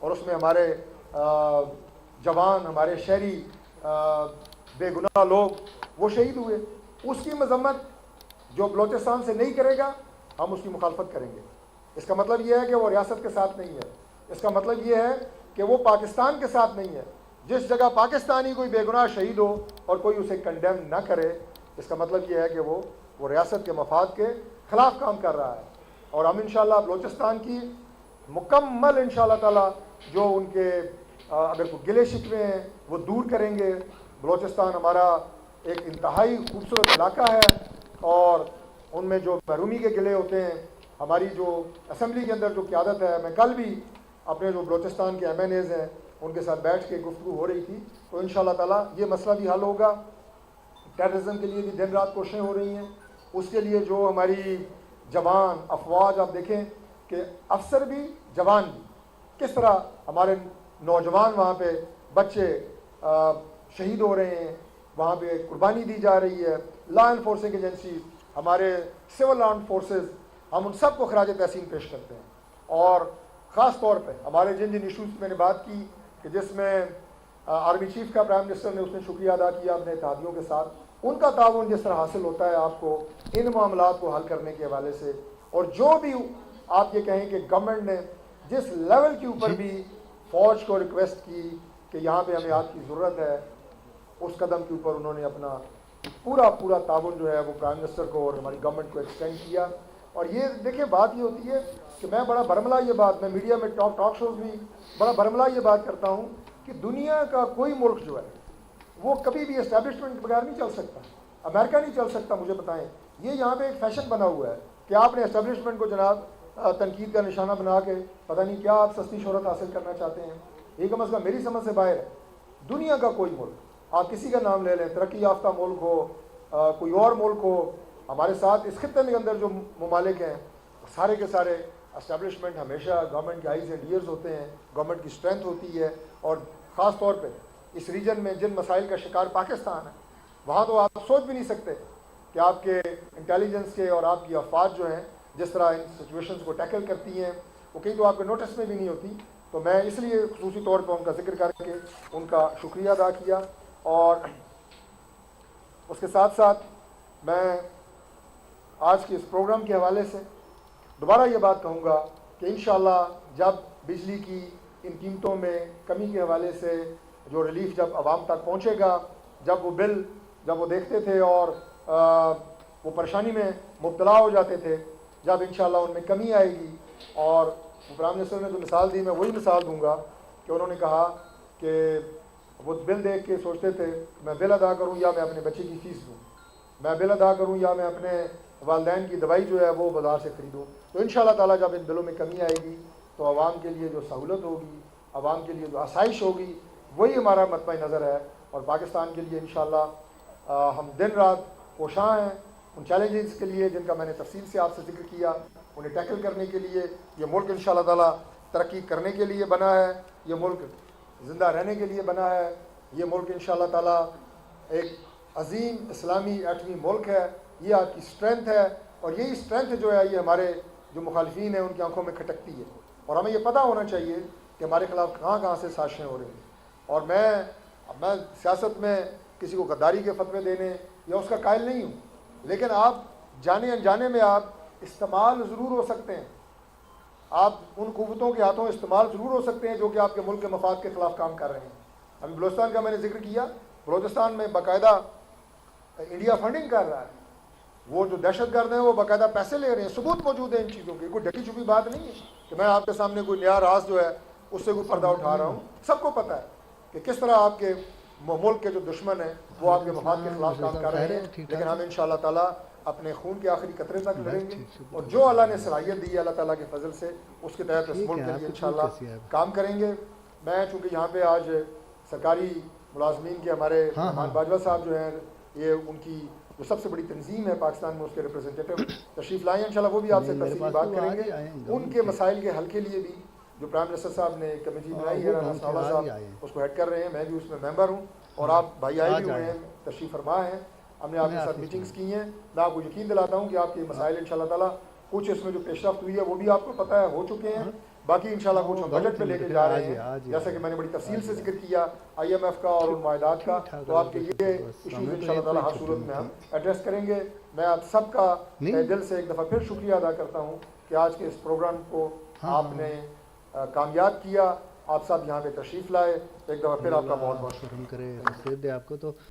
اور اس میں ہمارے جوان، ہمارے شہری بے گناہ لوگ وہ شہید ہوئے. اس کی مذمت جو بلوچستان سے نہیں کرے گا ہم اس کی مخالفت کریں گے. اس کا مطلب یہ ہے کہ وہ ریاست کے ساتھ نہیں ہے. اس کا مطلب یہ ہے کہ وہ پاکستان کے ساتھ نہیں ہے. جس جگہ پاکستانی کوئی بے گناہ شہید ہو اور کوئی اسے کنڈیم نہ کرے، اس کا مطلب یہ ہے کہ وہ ریاست کے مفاد کے خلاف کام کر رہا ہے. اور ہم انشاءاللہ بلوچستان کی مکمل انشاءاللہ تعالی جو ان کے اگر کوئی گلے شکوے ہیں وہ دور کریں گے. بلوچستان ہمارا ایک انتہائی خوبصورت علاقہ ہے، اور ان میں جو محرومی کے گلے ہوتے ہیں، ہماری جو اسمبلی کے اندر جو قیادت ہے، میں کل بھی اپنے جو بلوچستان کے ایم این ایز ہیں ان کے ساتھ بیٹھ کے گفتگو ہو رہی تھی، تو انشاءاللہ تعالیٰ یہ مسئلہ بھی حل ہوگا. ٹیررزم کے لیے بھی دن رات کوششیں ہو رہی ہیں. اس کے لیے جو ہماری جوان افواج، آپ دیکھیں کہ افسر بھی جوان بھی کس طرح ہمارے نوجوان وہاں پہ بچے شہید ہو رہے ہیں، وہاں پہ قربانی دی جا رہی ہے. لا انفورسنگ ایجنسیز، ہمارے سول آرمڈ فورسز، ہم ان سب کو خراج تحسین پیش کرتے ہیں. اور خاص طور پہ ہمارے جن ایشوز کی میں نے بات کی کہ جس میں آرمی چیف کا پرائم منسٹر نے اس نے شکریہ ادا کیا اپنے اتحادیوں کے ساتھ، ان کا تعاون جس طرح حاصل ہوتا ہے آپ کو ان معاملات کو حل کرنے کے حوالے سے. اور جو بھی آپ یہ کہیں کہ گورنمنٹ نے جس لیول کے اوپر بھی فوج کو ریکویسٹ کی کہ یہاں پہ ہمیں آپ کی ضرورت ہے، اس قدم کے اوپر انہوں نے اپنا پورا تعاون جو ہے وہ پرائم منسٹر کو اور ہماری گورنمنٹ کو ایکسٹینڈ کیا. اور یہ دیکھیں بات یہ ہوتی ہے کہ میں بڑا برملا یہ بات، میں میڈیا میں ٹاک شوز بھی بڑا برملا یہ بات کرتا ہوں کہ دنیا کا کوئی ملک جو ہے وہ کبھی بھی اسٹیبلشمنٹ کے بغیر نہیں چل سکتا. امریکہ نہیں چل سکتا. مجھے بتائیں، یہ یہاں پہ ایک فیشن بنا ہوا ہے کہ آپ نے اسٹیبلشمنٹ کو جناب تنقید کا نشانہ بنا کے پتہ نہیں کیا آپ سستی شہرت حاصل کرنا چاہتے ہیں. یہ کم از کم میری سمجھ سے باہر ہے. دنیا کا کوئی ملک، آپ کسی کا نام لے لیں، ترقی یافتہ ملک ہو، کوئی اور ملک ہو، ہمارے ساتھ اس خطے کے اندر جو ممالک ہیں سارے کے سارے اسٹیبلشمنٹ ہمیشہ گورنمنٹ کے آئیز اینڈ ایئرز ہوتے ہیں، گورنمنٹ کی اسٹرینتھ ہوتی ہے. اور خاص طور پہ اس ریجن میں جن مسائل کا شکار پاکستان ہے، وہاں تو آپ سوچ بھی نہیں سکتے کہ آپ کے انٹیلیجنس کے اور آپ کی افواج جو ہیں جس طرح ان سچویشنز کو ٹیکل کرتی ہیں، وہ کہیں تو آپ کے نوٹس میں بھی نہیں ہوتی. تو میں اس لیے خصوصی طور پہ ان کا ذکر کر کے ان کا شکریہ ادا کیا. اور اس کے ساتھ ساتھ میں آج کے اس پروگرام کے حوالے سے دوبارہ یہ بات کہوں گا کہ انشاءاللہ جب بجلی کی ان قیمتوں میں کمی کے حوالے سے جو ریلیف جب عوام تک پہنچے گا، جب وہ بل جب وہ دیکھتے تھے اور وہ پریشانی میں مبتلا ہو جاتے تھے، جب انشاءاللہ ان میں کمی آئے گی. اور پرائم منسٹر نے جو مثال دی میں وہی مثال دوں گا کہ انہوں نے کہا کہ وہ بل دیکھ کے سوچتے تھے میں بل ادا کروں یا میں اپنے بچے کی فیس دوں، میں بل ادا کروں یا میں اپنے والدین کی دوائی جو ہے وہ بازار سے خریدوں. تو انشاءاللہ تعالیٰ جب ان بلوں میں کمی آئے گی تو عوام کے لیے جو سہولت ہوگی، عوام کے لیے جو آسائش ہوگی، وہی ہمارا مطمع نظر ہے. اور پاکستان کے لیے انشاءاللہ ہم دن رات کوشاں ہیں ان چیلنجز کے لیے جن کا میں نے تفصیل سے آپ سے ذکر کیا، انہیں ٹیکل کرنے کے لیے. یہ ملک انشاءاللہ تعالیٰ ترقی کرنے کے لیے بنا ہے، یہ ملک زندہ رہنے کے لیے بنا ہے. یہ ملک انشاءاللہ تعالیٰ ایک عظیم اسلامی ایٹمی ملک ہے. یہ آپ کی اسٹرینتھ ہے، اور یہی اسٹرینتھ جو ہے یہ ہمارے جو مخالفین ہیں ان کی آنکھوں میں کھٹکتی ہے. اور ہمیں یہ پتہ ہونا چاہیے کہ ہمارے خلاف کہاں کہاں سے سازشیں ہو رہی ہیں. اور میں سیاست میں کسی کو غداری کے فتوے دینے یا اس کا قائل نہیں ہوں، لیکن آپ جانے انجانے میں آپ استعمال ضرور ہو سکتے ہیں، آپ ان قوتوں کے ہاتھوں استعمال ضرور ہو سکتے ہیں جو کہ آپ کے ملک کے مفاد کے خلاف کام کر رہے ہیں. ہم بلوچستان کا میں نے ذکر کیا، بلوچستان میں باقاعدہ انڈیا فنڈنگ کر رہا ہے. وہ جو دہشت گرد ہیں وہ باقاعدہ پیسے لے رہے ہیں. ثبوت موجود ہے ان چیزوں کی، کوئی ڈھکی چھپی بات نہیں ہے کہ میں آپ کے سامنے کوئی نیا راز جو ہے اس سے کوئی پردہ اٹھا رہا ہوں. سب کو پتہ ہے کہ کس طرح آپ کے ملک کے جو دشمن ہیں وہ آپ کے مفاد کے خلاف کام کر رہے ہیں. لیکن ہم انشاءاللہ تعالیٰ اپنے خون کے آخری قطرے تک لڑیں گے، اور جو اللہ نے صلاحیت دی ہے اللہ تعالیٰ کے فضل سے اس کے تحت اس ملک کے لیے انشاءاللہ کام کریں گے. میں چونکہ یہاں پہ آج سرکاری ملازمین کے ہمارے رحمان باجوہ صاحب جو ہیں، یہ ان کی جو سب سے بڑی تنظیم ہے پاکستان میں، اس کے ریپرزنٹیٹو تشریف لائیں. انشاءاللہ وہ بھی آپ سے تفصیلی بات کریں گے. ان کے مسائل کے حل کے لیے بھی جو پرائم منسٹر صاحب نے کمیٹی بنائی ہے، رانا ثناء اللہ صاحب اس کو ہیڈ کر رہے ہیں، میں بھی اس میں ممبر ہوں، اور آپ بھائی آئے بھی ہوئے ہیں، تشریف فرما ہیں. ہم نے آپ کے ساتھ میٹنگز کی ہیں. میں آپ کو یقین دلاتا ہوں کہ آپ کے مسائل انشاءاللہ تعالیٰ کچھ اس میں جو پیش رفت ہوئی ہے وہ بھی آپ کو پتہ ہے ہو چکے ہیں، باقی انشاءاللہ کچھ ہم بجٹ پہ لے کے جا رہے ہیں، جیسا کہ میں نے بڑی تفصیل سے ذکر کیا IMF کا اور ان معاہدات کا، تو آپ کے یہ ایشوز انشاءاللہ تعالیٰ ہر صورت میں ہم ایڈریس کریں گے۔ میں آپ سب کا دل سے ایک دفعہ پھر شکریہ ادا کرتا ہوں کہ آج کے اس پروگرام کو آپ نے کامیاب کیا، آپ سب یہاں پہ تشریف لائے، ایک دفعہ پھر آپ کا بہت بہت شکریہ کرے آپ کو تو